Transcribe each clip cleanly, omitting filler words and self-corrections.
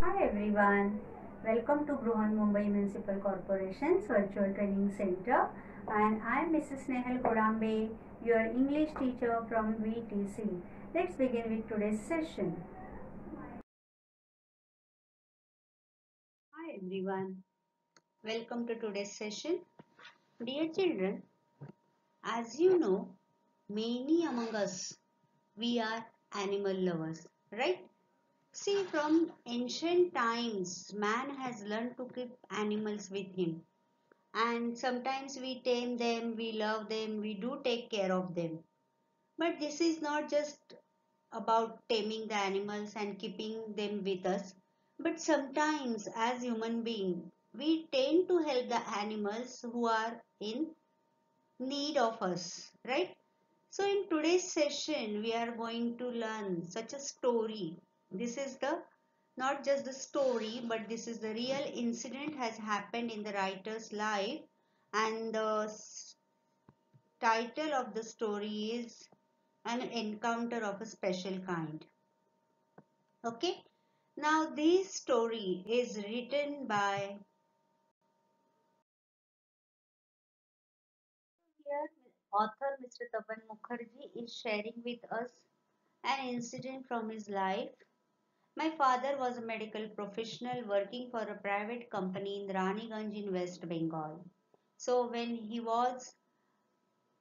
Hi everyone, welcome to Bruhan Mumbai Municipal Corporation's Virtual Training Center, and I am Mrs. Nehal Kodambe, your English teacher from VTC. Let's begin with today's session. Hi everyone, welcome to today's session. Dear children, as you know, many among us, we are animal lovers, right? See, from ancient times, man has learned to keep animals with him. And sometimes we tame them, we love them, we do take care of them. But this is not just about taming the animals and keeping them with us, but sometimes as human beings, we tend to help the animals who are in need of us, right? So in today's session, we are going to learn such a story. This is the not just the story, but this is the real incident has happened in the writer's life, and the title of the story is An Encounter of a Special Kind. Okay, now this story is written by here author Mr. Tapan Mukherjee is sharing with us an incident from his life. My father was a medical professional working for a private company in Raniganj in West Bengal. So when he was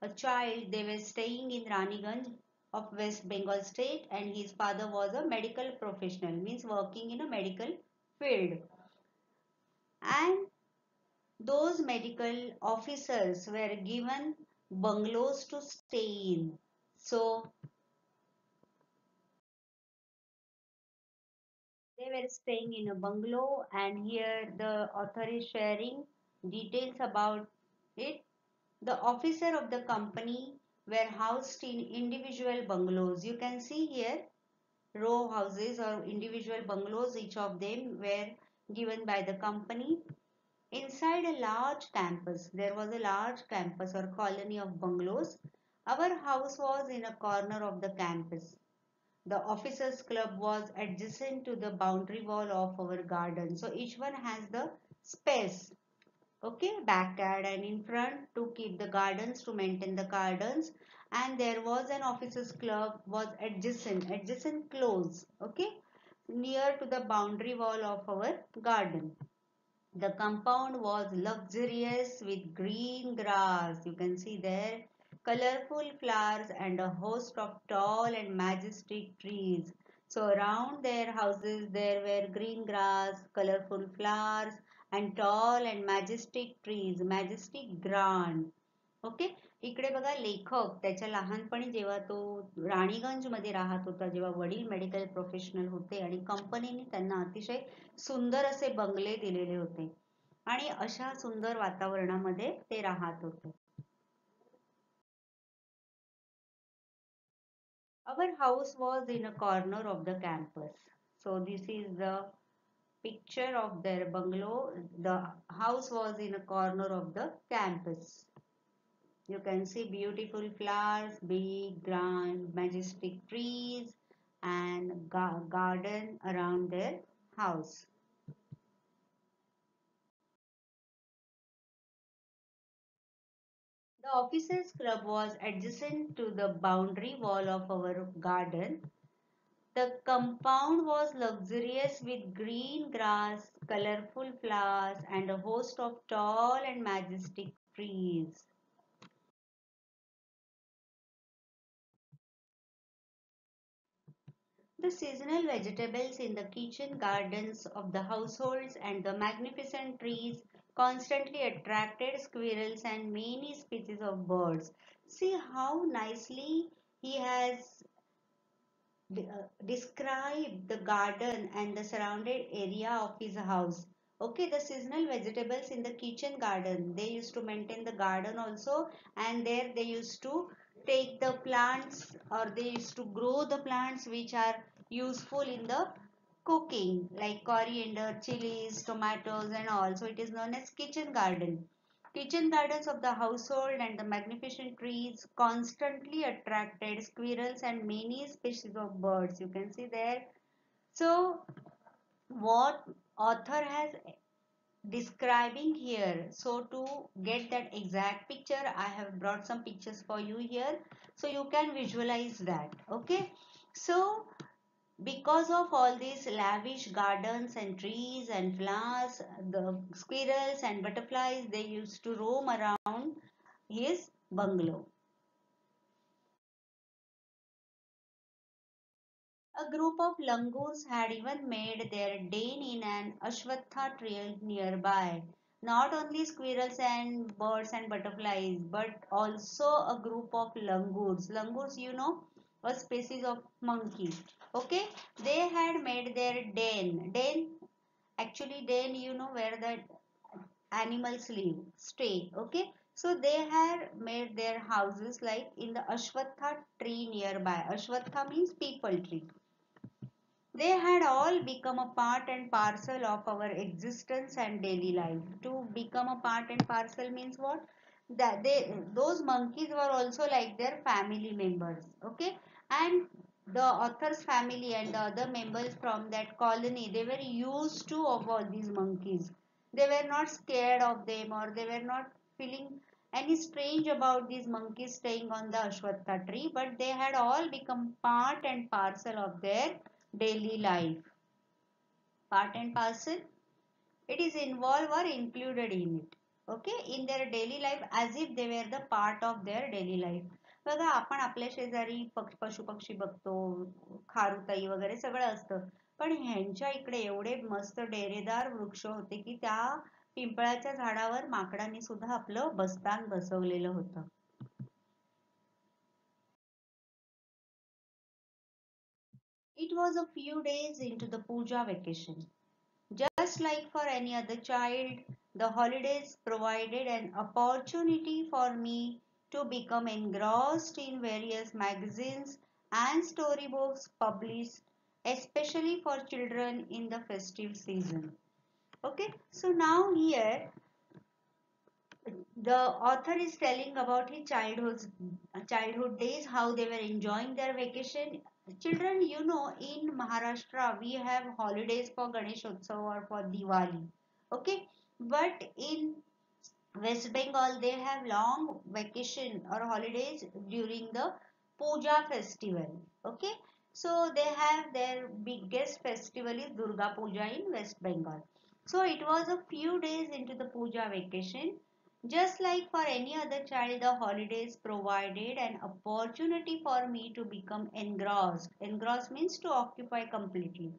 a child, they were staying in Raniganj of West Bengal state, and his father was a medical professional, means working in a medical field. And those medical officers were given bungalows to stay in. So they were staying in a bungalow, and here the author is sharing details about it. The officer of the company were housed in individual bungalows. You can see here row houses or individual bungalows, each of them were given by the company. Inside a large campus, there was a large campus or colony of bungalows. Our house was in a corner of the campus. The officers club was adjacent to the boundary wall of our garden. So each one has the space, okay, backyard and in front to keep the gardens, to maintain the gardens. And there was an officers club was adjacent close, okay, near to the boundary wall of our garden. The compound was luxurious with green grass. You can see there colorful flowers and a host of tall and majestic trees. So around their houses there were green grass, colorful flowers and tall and majestic trees, majestic grand. Okay. इकडे बघा लेखक त्याच्या लहानपणी जेव्हा तो राणीगंज मध्ये राहत होता, जेव्हा वडील मेडिकल प्रोफेशनल होते आणि कंपनीने त्यांना अतिशय सुंदर असे बंगले दिलेले होते आणि अशा सुंदर वातावरणामध्ये ते राहत होते. Our house was in a corner of the campus. So this is the picture of their bungalow. The house was in a corner of the campus. You can see beautiful flowers, big, grand, majestic trees and garden around their house. The officers' club was adjacent to the boundary wall of our garden. The compound was luxurious with green grass, colorful flowers and a host of tall and majestic trees. The seasonal vegetables in the kitchen gardens of the households and the magnificent trees constantly attracted squirrels and many species of birds. See how nicely he has described the garden and the surrounded area of his house. Okay, the seasonal vegetables in the kitchen garden, they used to maintain the garden also, and there they used to take the plants or they used to grow the plants which are useful in the cooking, like coriander, chilies, tomatoes and all. So it is known as kitchen garden. Kitchen gardens of the household and the magnificent trees constantly attracted squirrels and many species of birds. You can see there. So what author has describing here. So to get that exact picture, I have brought some pictures for you here, so you can visualize that. Okay, so because of all these lavish gardens and trees and flowers, the squirrels and butterflies, they used to roam around his bungalow. A group of langurs had even made their den in an ashwatha tree nearby. Not only squirrels and birds and butterflies, but also a group of langurs. Langurs, you know, a species of monkey. Okay, they had made their den. Den, actually, den, you know, where the animals live, stay. Okay, so they had made their houses like in the ashwatha tree nearby. Ashwatha means people tree. They had all become a part and parcel of our existence and daily life. To become a part and parcel means what? That those monkeys were also like their family members. Okay, and the author's family and the other members from that colony, they were used to of all these monkeys. They were not scared of them, or they were not feeling any strange about these monkeys staying on the ashwatha tree, but they had all become part and parcel of their daily life. Part and parcel, it is involved or included in it. Okay, in their daily life, as if they were the part of their daily life. बघा, आपण आपल्या शेजारी पशु पक्षी बघतो, खारुताई वगैरे सगळं असतं, पण ह्यांच्या इकडे एवढे मस्त डेरेदार वृक्ष होते की त्या पिंपळाच्या झाडावर माकडांनी सुद्धा आपलं बस्तान बसवलेलं होतं. It was a few days into the puja vacation. Just like for any other child, the holidays provided an opportunity for me to become engrossed in various magazines and storybooks published especially for children in the festive season. Okay, so now here the author is telling about his childhood days, how they were enjoying their vacation. Children, you know, in Maharashtra we have holidays for Ganesh Utsav or for Diwali. Okay, but in West Bengal they have long vacation or holidays during the Puja festival. Okay, so they have their biggest festival is Durga Puja in West Bengal. So it was a few days into the Puja vacation. Just like for any other child, the holidays provided an opportunity for me to become engrossed. Engrossed means to occupy completely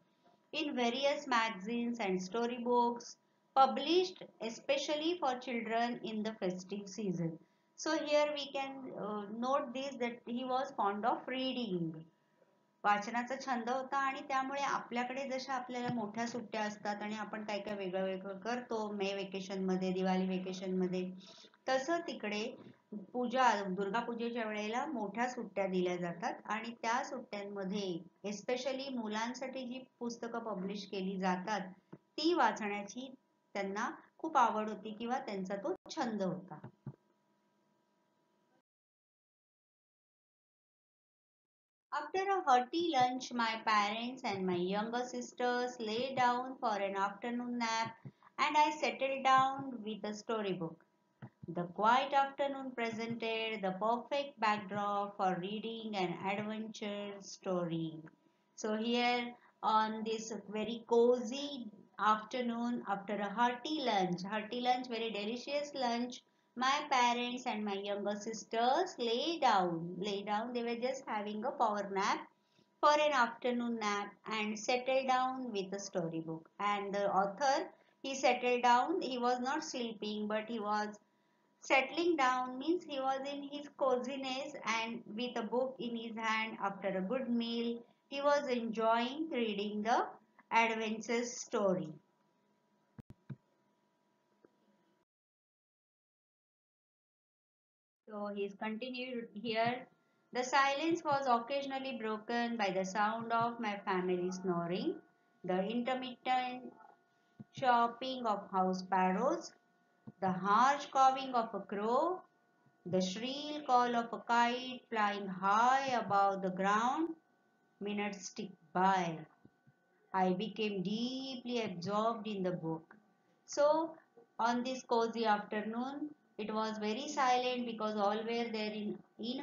in various magazines and storybooks published especially for children in the festive season. So here we can note this, that he was fond of reading. वाचनाचा छंद होता आणि त्यामुळे आपल्याकडे जशा आपल्याला मोठ्या सुट्ट्या असतात आणि आपण काय काय वेगळं वेगळं करतो मे वेकेशन मध्ये, दिवाळी वेकेशन मध्ये, तसं तिकडे दुर्गा पूजेच्या वेळेला मोठ्या सुट्ट्या दिल्या जातात आणि त्या सुट्ट्यांमध्ये एस्पेशली मुलांसाठी जी पुस्तकं पब्लिश केली जातात ती वाचण्याची त्यांना खूप आवड होती किंवा त्यांचा तो छंद होता. After a hearty lunch, my parents and my younger sisters lay down for an afternoon nap, and I settled down with a storybook. The quiet afternoon presented the perfect backdrop for reading an adventure story. So, here on this very cozy afternoon, after a hearty lunch, very delicious lunch, my parents and my younger sisters lay down, they were just having a power nap for an afternoon nap and settled down with a storybook. And the author, he settled down, he was not sleeping, but he was settling down, means he was in his coziness and with a book in his hand after a good meal, he was enjoying reading the adventure story. So he's continued here. The silence was occasionally broken by the sound of my family snoring, the intermittent chirping of house sparrows, the harsh cawing of a crow, the shrill call of a kite flying high above the ground. Minutes ticked by. I became deeply absorbed in the book. So, on this cozy afternoon, it was very silent because all were there in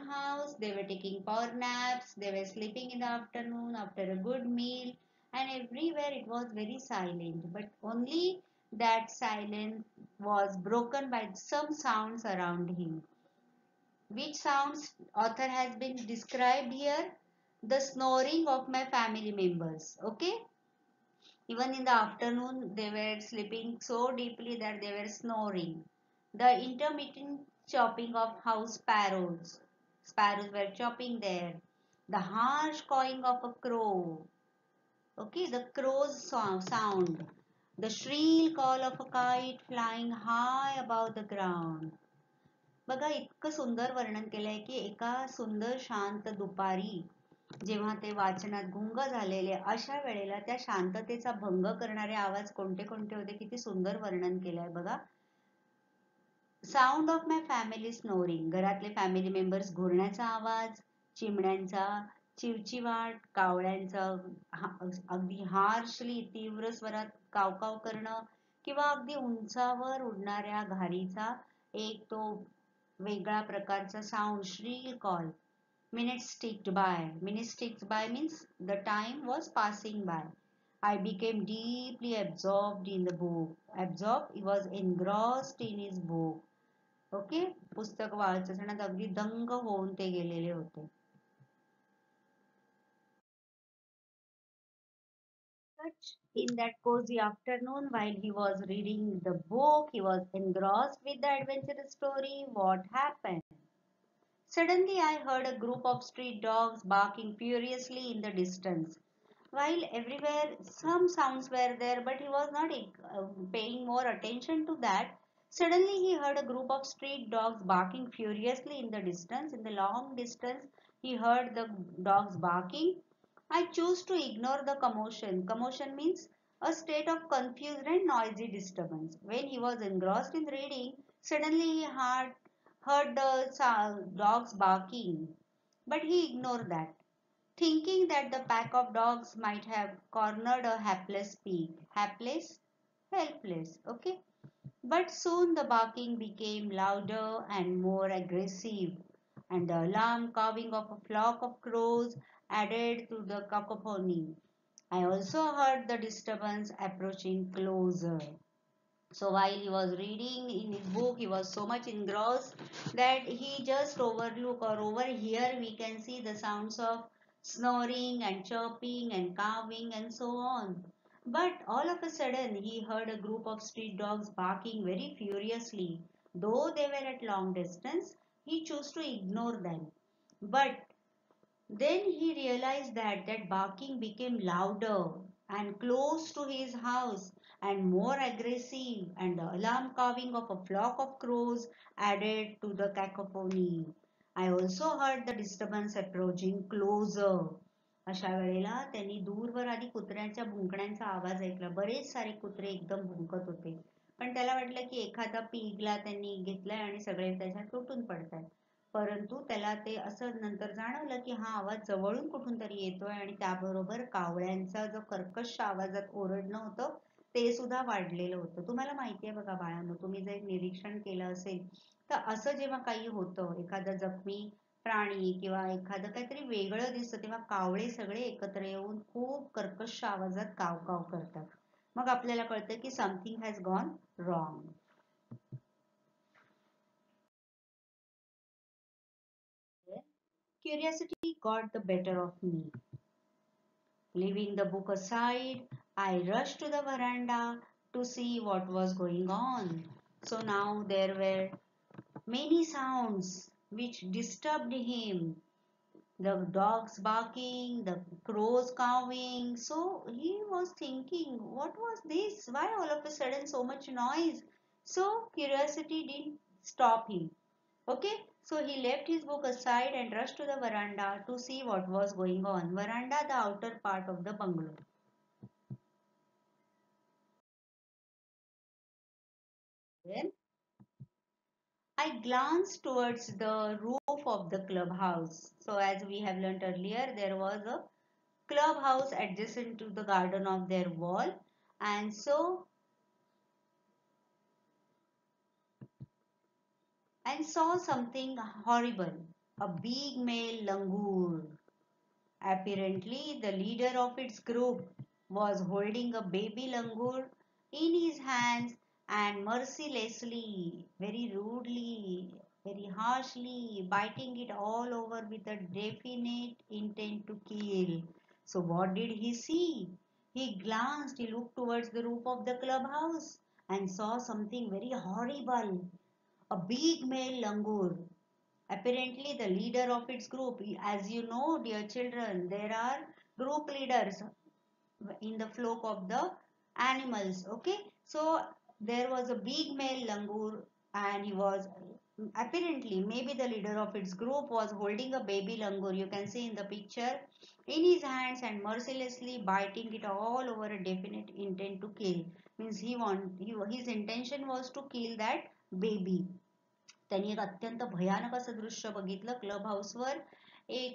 house. They were taking power naps, they were sleeping in the afternoon after a good meal, and everywhere it was very silent. But only that silence was broken by some sounds around him. Which sounds author has been described here? The snoring of my family members. Okay, even in the afternoon, they were sleeping so deeply that they were snoring. The intermittent chopping of house sparrows. Sparrows were chopping there. The harsh cawing of a crow. Okay, the crow's sound. The shrill call of a kite flying high above the ground. बघा इतकं सुंदर वर्णन केलंय की एका सुंदर शांत दुपारी जेव्हा ते वाचनात गुंग झालेले अशा वेळेला त्या शांततेचा भंग करणारे आवाज कोणते कोणते होते किती सुंदर वर्णन केलंय बघा. Sound of my family snoring, घरातले फॅमिली मेंबर्स घोरण्याचा आवाज, चिमण्यांचा चिवचिवाट, कावळ्यांचा अगदी हार्शली तीव्र स्वरात कावकाव करणं किंवा अगदी उंचावर उडणाऱ्या घारीचा एक तो वेगळा प्रकारचा sound Srila call. Minutes ticked by. Minutes ticked by means the time was passing by. I became deeply absorbed in the book. Absorbed, he was engrossed in his book. Okay, पुस्तक वाचण्यात अगदी दंग होऊन ते गेलेले होते. Such in that cozy afternoon, while he was reading the book, he was engrossed with the adventurous story. What happened? Suddenly, I heard a group of street dogs barking furiously in the distance. While everywhere some sounds were there, but he was not paying more attention to that. Suddenly, he heard a group of street dogs barking furiously in the distance. In the long distance, he heard the dogs barking. I chose to ignore the commotion. Commotion means a state of confused and noisy disturbance. When he was engrossed in reading, suddenly he heard the dogs barking, but he ignored that, thinking that the pack of dogs might have cornered a hapless pig. Hapless? Helpless. Okay? But soon the barking became louder and more aggressive, and the alarm cawing of a flock of crows added to the cacophony. I also heard the disturbance approaching closer. So while he was reading in his book, he was so much engrossed that he just overlook or over here we can see the sounds of snoring and chirping and cawing and so on. But all of a sudden he heard a group of street dogs barking very furiously. Though they were at long distance, he chose to ignore them. But then he realized that that barking became louder and close to his house and more aggressive, and the alarm cawing of a flock of crows added to the cacophony. I also heard the disturbance approaching closer. अशा वेळेला त्यांनी दूरवर आधी कुत्र्यांच्या भुंकण्यांचा आवाज ऐकला. बरेच सारे कुत्रे एकदम भुंकत होते. पण त्याला वाटलं की एखादा पिगला त्यांनी घेतलाय आणि सगळे त्याच्यात तुटून पडतात. परंतु त्याला ते असं नंतर जाणवलं की हा आवाज जवळून कुठून तरी येतोय आणि त्याबरोबर कावळ्यांचा जो कर्कश आवाजात ओरडणं होतं ते सुद्धा वाढलेलं होतं. तुम्हाला माहिती आहे बघा बाळांनो, तुम्ही जर निरीक्षण केलं असेल तर असं जेव्हा काही होतं, एखादा जखमी प्राणी किंवा एखादं काहीतरी वेगळं दिसतं तेव्हा कावळे सगळे एकत्र येऊन खूप कर्कश आवाजात काव काव करतात. मग आपल्याला कळतं की something has gone wrong. Curiosity got the better of me. Leaving the book aside, I rushed to the veranda to see what was going on. So now there were many sounds which disturbed him. The dogs barking, the crows cawing. So he was thinking, what was this? Why all of a sudden so much noise? So curiosity didn't stop him. Okay, so he left his book aside and rushed to the veranda to see what was going on. Veranda, the outer part of the bungalow. Then I glanced towards the roof of the clubhouse. So as we have learnt earlier, there was a clubhouse adjacent to the garden of their wall, and saw something horrible. A big male langur. Apparently, the leader of its group was holding a baby langur in his hands and mercilessly, very rudely, very harshly biting it all over with a definite intent to kill. So, what did he see? He glanced, he looked towards the roof of the clubhouse and saw something very horrible. A big male langur, apparently the leader of its group. As you know, dear children, there are group leaders in the flock of the animals. Okay, so there was a big male langur, and he was apparently, maybe the leader of its group was holding a baby langur, you can see in the picture, in his hands and mercilessly biting it all over a definite intent to kill. Means his intention was to kill that baby. त्यांनी एक अत्यंत भयानक असं दृश्य बघितलं club हाऊसवर.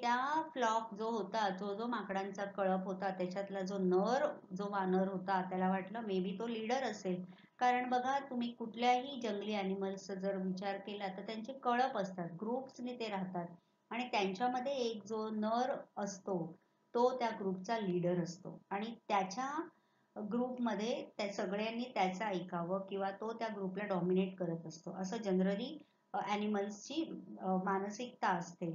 त्या flock जो होता, जो माकडांचा कळप होता, त्याच्यातला जो वानर होता, त्याला वाटलं मे बी तो लीडर असेल. कारण बघा, तुम्ही कुठल्याही जंगली अॅनिमल्सचा जर विचार केला तर त्यांचे कळप असतात, ग्रुप्सने ते राहतात, आणि त्यांच्यामध्ये एक जो नर असतो तो त्या ग्रुपचा लीडर असतो, आणि त्याच्या ग्रुपमध्ये त्या सगळ्यांनी त्याचं ऐकावं किंवा तो त्या ग्रुपला डॉमिनेट करत असतो, असं जनरली ॲनिमल्सची मानसिकता असते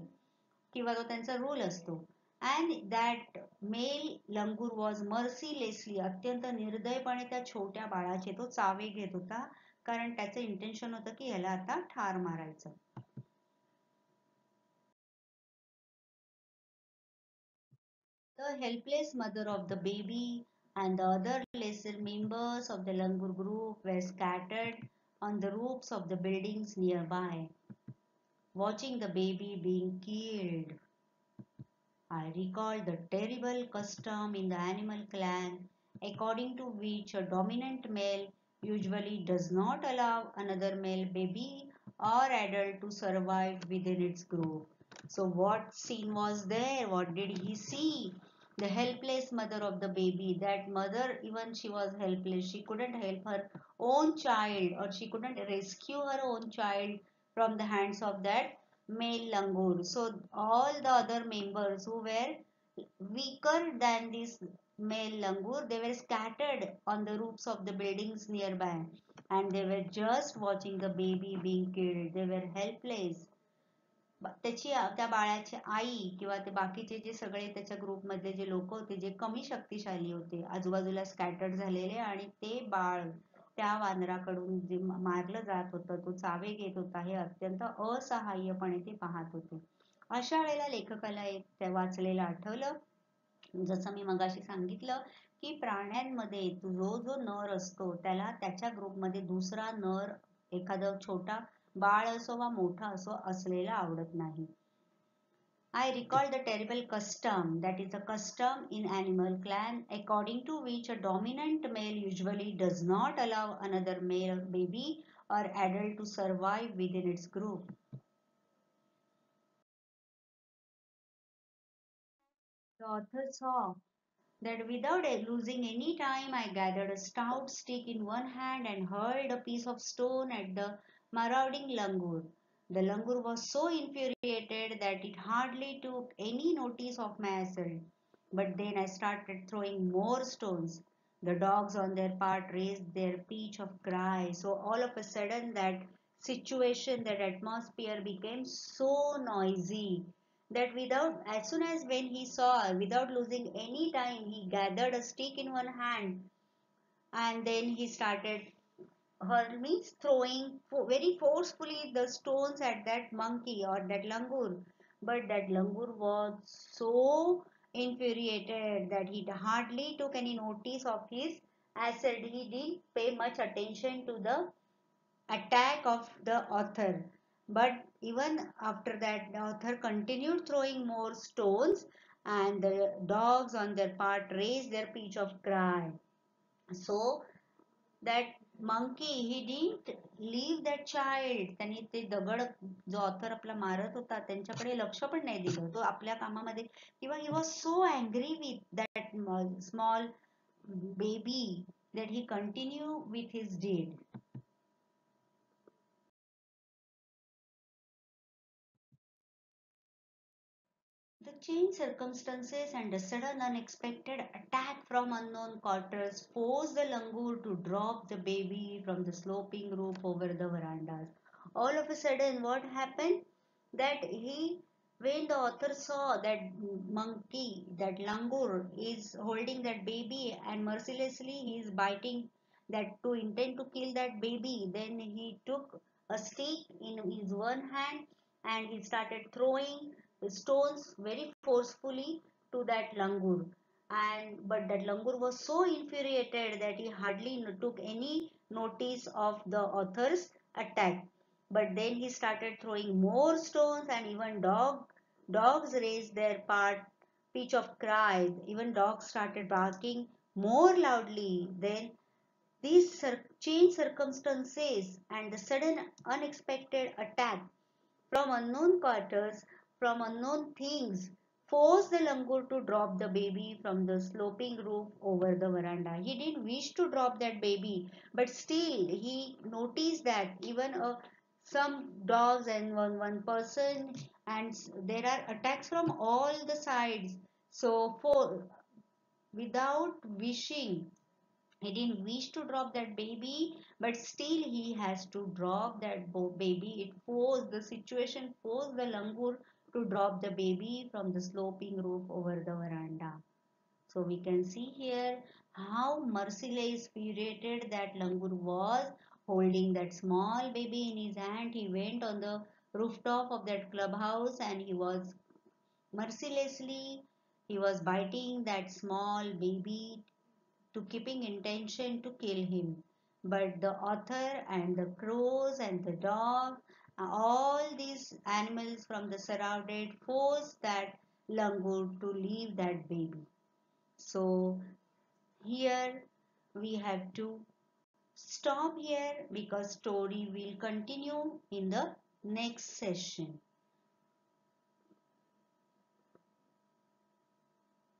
किंवा तो त्यांचा रूल असतो. And that male langur was mercilessly, अत्यंत निर्दयपणे त्या छोट्या बाळाचे तो चावे घेत होता, कारण त्याचं इंटेन्शन होतं की ह्याला आता ठार मारायचं. The helpless mother of the baby and the other lesser members of the langur group were scattered on the roofs of the buildings nearby, watching the baby being killed. I recall the terrible custom in the animal clan, according to which a dominant male usually does not allow another male baby or adult to survive within its group. So, what scene was there? What did he see? The helpless mother of the baby. That mother, even she was helpless. She couldn't help her own child, or she couldn't rescue her own child from the hands of that male langur. So all the other members who were weaker than this male langur, they were scattered on the roofs of the buildings nearby, and they were just watching the baby being killed. They were helpless. त्या बाळाची आई किंवा ते बाकीचे जे सगळे त्याच्या ग्रुपमधले जे लोक होते, जे कमी शक्तिशाली होते, आजूबाजूला स्कॅटर्ड झालेले, आणि ते बाळ त्या वानराकडून जे मारलं जात होतं, तो चावे घेत होता, हे अत्यंत असहाय्यपणे ते पाहत होते. अशा वेळेला लेखकाला एक त्या वाचलेलं आठवलं, जसं मी मगाशी सांगितलं की प्राण्यांमध्ये जो नर असतो त्याला त्याच्या ग्रुपमध्ये दुसरा नर, एखादा छोटा बाळ असो वा मोठा असो, असलेला आवडत नाही. I recall the terrible custom, that is a custom in animal clan, according to which a dominant male usually does not allow another male baby or adult to survive within its group. The author saw that without losing any time, I gathered a stout stick in one hand and hurled a piece of stone at the marauding langur. The langur was so infuriated that it hardly took any notice of my assault. But then I started throwing more stones. The dogs on their part raised their pitch of cry. So all of a sudden that situation, that atmosphere became so noisy that as soon as when he saw, without losing any time, he gathered a stick in one hand, and then he started means throwing very forcefully the stones at that monkey or that langur. But that langur was so infuriated that he hardly took any notice of his assault. He didn't pay much attention to the attack of the author. But even after that, the author continued throwing more stones, and the dogs on their part raised their pitch of cry. So that monkey, he didn't leave that child. त्यांनी ते दगड जो author आपला मारत होता त्यांच्याकडे लक्ष पण नाही दिलं. तो आपल्या कामामध्ये किंवा he was so angry with that small baby that he continued with his deed. The changed circumstances and a sudden unexpected attack from unknown quarters forced the langur to drop the baby from the sloping roof over the verandas. All of a sudden, what happened? That when the author saw that monkey, that langur is holding that baby and mercilessly he is biting that to intend to kill that baby, then he took a stick in his one hand and he started throwing stones very forcefully to that langur, and but that langur was so infuriated that he hardly took any notice of the author's attack. But then he started throwing more stones, and even dogs raised their pitch of cries. Even dogs started barking more loudly. Then these changed circumstances and the sudden unexpected attack from unknown quarters, from unknown things, forced the langur to drop the baby from the sloping roof over the veranda. He didn't wish to drop that baby, but still he noticed that even some dogs and one person, and there are attacks from all the sides. So for without wishing, he didn't wish to drop that baby, but still he has to drop that baby. It forced the situation, forced the langur to drop the baby from the sloping roof over the veranda. So we can see here how merciless, spirited that langur was, holding that small baby in his hand. He went on the rooftop of that clubhouse and he was mercilessly, he was biting that small baby to keeping intention to kill him. But the author and the crows and the dog, all these animals from the surrounded forced that langur to leave that baby. So here we have to stop here because story will continue in the next session.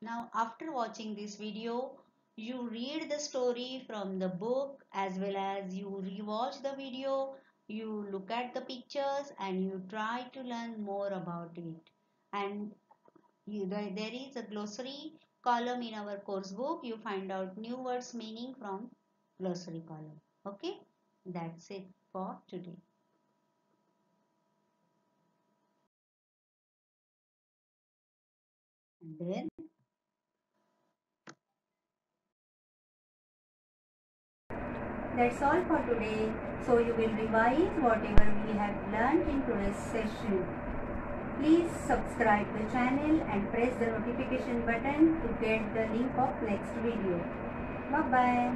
Now after watching this video, you read the story from the book as well as you rewatch the video, you look at the pictures and you try to learn more about it. And there is a glossary column in our course book. You find out new words meaning from glossary column. Okay, that's it for today. And then that's all for today. So you will revise whatever we have learned in today's session. Please subscribe the channel and press the notification button to get the link of next video. Bye bye.